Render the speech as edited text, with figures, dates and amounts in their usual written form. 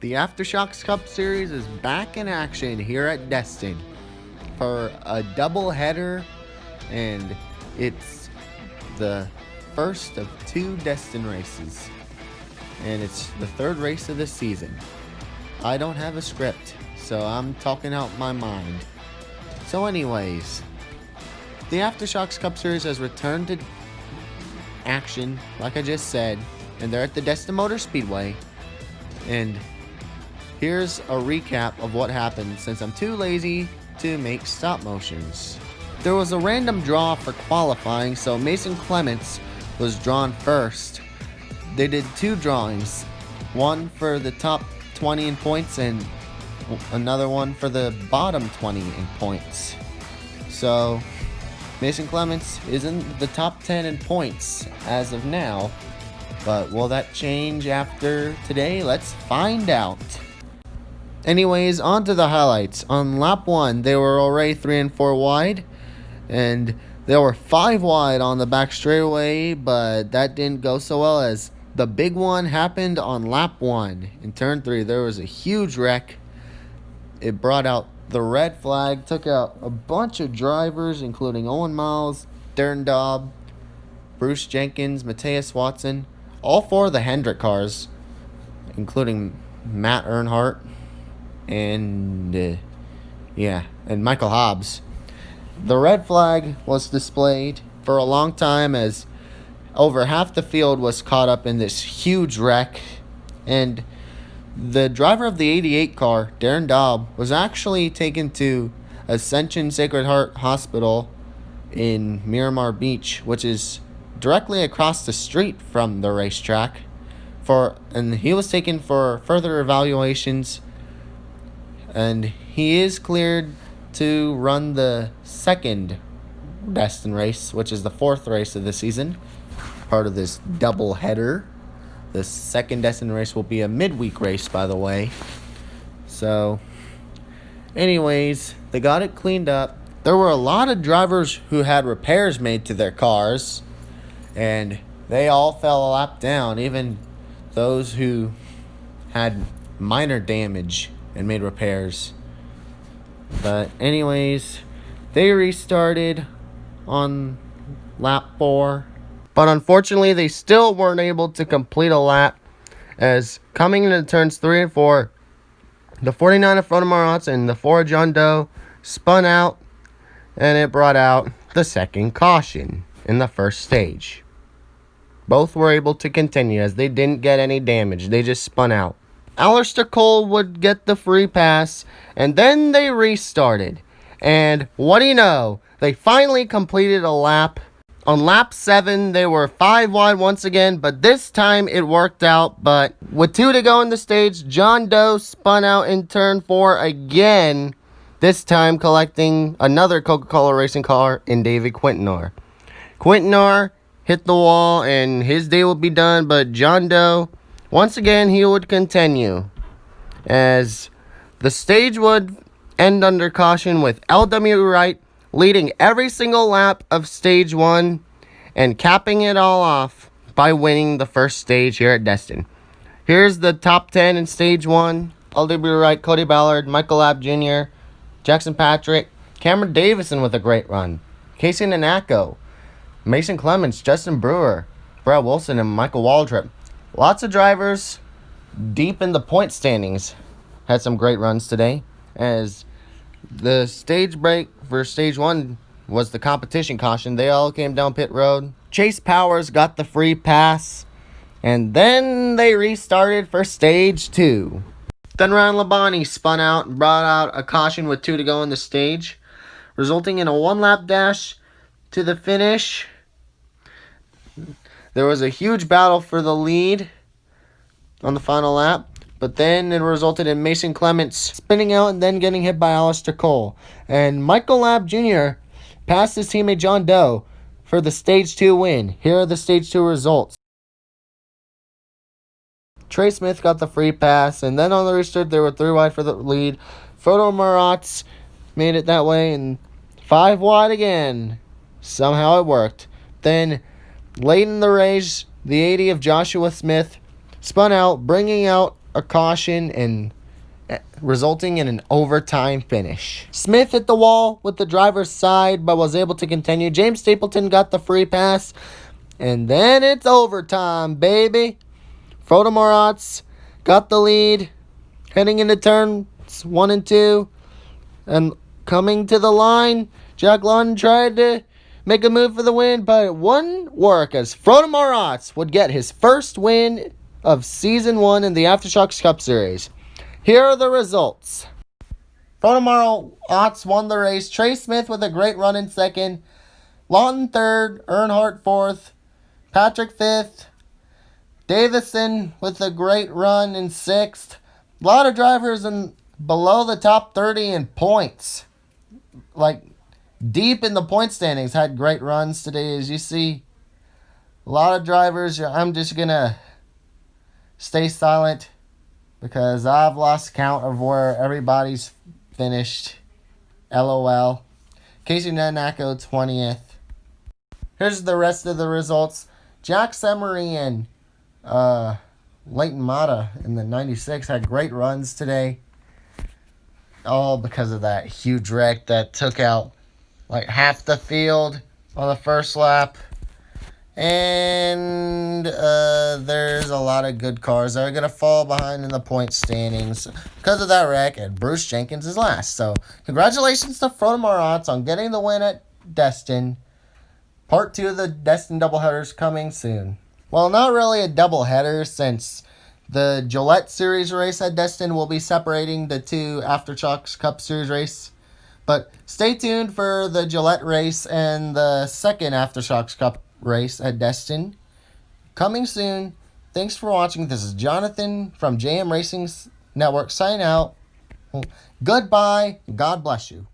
The AfterShokz Cup Series is back in action here at Destin for a doubleheader, and it's the first of two Destin races, and it's the third race of the season. I don't have a script, so I'm talking out my mind. So anyways, the AfterShokz Cup Series has returned to action, like I just said, and they're at the Destin Motor Speedway, and here's a recap of what happened since I'm too lazy to make stop motions. There was a random draw for qualifying, so Mason Clements was drawn first. They did two drawings, one for the top 20 in points and another one for the bottom 20 in points. So Mason Clements is in the top 10 in points as of now, but will that change after today? Let's find out. Anyways, on to the highlights. On lap 1, they were already 3 and 4 wide, and they were 5 wide on the back straightaway, but that didn't go so well as the big one happened on lap 1. In turn 3, there was a huge wreck. It brought out the red flag, took out a bunch of drivers, including Owen Miles, Darren Daub, Bruce Jenkins, Matthias Watson, all 4 of the Hendrick cars, including Matt Earnhardt and Michael Hobbs. The red flag was displayed for a long time as over half the field was caught up in this huge wreck, and the driver of the 88 car, Darren Daub, was actually taken to Ascension Sacred Heart Hospital in Miramar Beach, which is directly across the street from the racetrack, and he was taken for further evaluations, and he is cleared to run the second Destin race, which is the 4th race of the season, part of this double header. The second Destin race will be a midweek race, by the way. So, anyways, they got it cleaned up. There were a lot of drivers who had repairs made to their cars, and they all fell a lap down, even those who had minor damage and made repairs. But anyways, they restarted on lap 4. But unfortunately, they still weren't able to complete a lap, as coming into turns 3 and 4, the 49 in front of Maratz and the 4 of John Doe spun out, and it brought out the second caution in the first stage. Both were able to continue as they didn't get any damage. They just spun out. Alistair Cole would get the free pass, and then they restarted. And what do you know? They finally completed a lap. On lap 7, they were 5 wide once again, but this time it worked out. But with 2 to go in the stage, John Doe spun out in turn 4 again, this time collecting another Coca-Cola racing car in David Quintanar. Quintanar hit the wall, and his day would be done, but John Doe, once again, he would continue, as the stage would end under caution with L.W. Wright leading every single lap of stage 1 and capping it all off by winning the first stage here at Destin. Here's the top 10 in stage 1. L.W. Wright, Cody Ballard, Michael Lapp Jr., Jackson Patrick, Cameron Davison with a great run, Casey Nanako, Mason Clements, Justin Brewer, Brad Wilson, and Michael Waldrop. Lots of drivers deep in the point standings had some great runs today, as the stage break for stage 1 was the competition caution. They all came down pit road. Chase Powers got the free pass, and then they restarted for stage 2. Then Ryan Labonte spun out and brought out a caution with 2 to go in the stage, resulting in a 1-lap dash to the finish. There was a huge battle for the lead on the final lap, but then it resulted in Mason Clements spinning out and then getting hit by Alistair Cole. And Michael Lapp Jr. passed his teammate John Doe for the Stage 2 win. Here are the Stage 2 results. Trey Smith got the free pass, and then on the restart, they were 3 wide for the lead. Frodo Maratz made it that way, and 5 wide again. Somehow it worked. Then, late in the race, the 80 of Joshua Smith spun out, bringing out a caution and resulting in an overtime finish. Smith hit the wall with the driver's side but was able to continue. James Stapleton got the free pass. And then it's overtime, baby. Frodo Moratz got the lead heading into turns 1 and 2. And coming to the line, Jack London tried to make a move for the win, but it wouldn't work as Frodo Moratz would get his first win of Season 1 in the AfterShokz Cup Series. Here are the results. Frodo Moratz won the race. Trey Smith with a great run in second. Lawton third. Earnhardt fourth. Patrick fifth. Davison with a great run in sixth. A lot of drivers in below the top 30 in points. Like deep in the point standings had great runs today, as you see. A lot of drivers. I'm just going to stay silent because I've lost count of where everybody's finished. LOL. Casey Nanako 20th. Here's the rest of the results. Jack Semery and Leighton Mata in the 96 had great runs today. All because of that huge wreck that took out like half the field on the first lap. And there's a lot of good cars that are going to fall behind in the point standings because of that wreck, and Bruce Jenkins is last. So congratulations to Frodo Moratz on getting the win at Destin. Part 2 of the Destin doubleheaders coming soon. Well, not really a doubleheader since the Gillette Series race at Destin will be separating the two AfterShokz Cup Series race. But stay tuned for the Gillette race and the second AfterShokz Cup race at Destin coming soon. Thanks for watching. This is Jonathan from JM Racing Network signing out. Goodbye. God bless you.